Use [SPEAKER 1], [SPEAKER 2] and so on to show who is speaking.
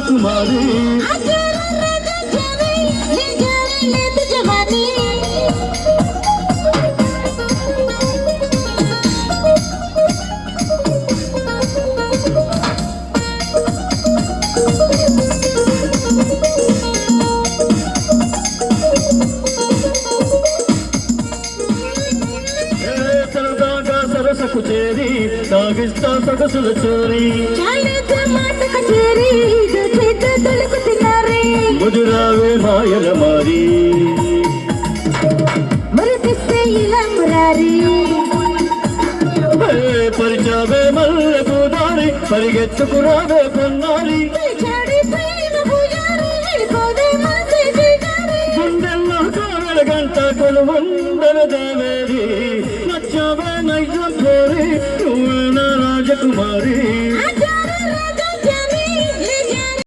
[SPEAKER 1] రాజకుమారి సరసకు చేరి సాగిస్తా సొగసుల చోరీ ముదురావే మాయల మారి పరిచావే మల్లెకు దారి పరిగెత్తుకురావే పొన్నారి గుండెల్లో కావెల గంట కొలువందల దేవేరి నచ్చావే నైజం కోరి నువ్వే నా రాజకుమారి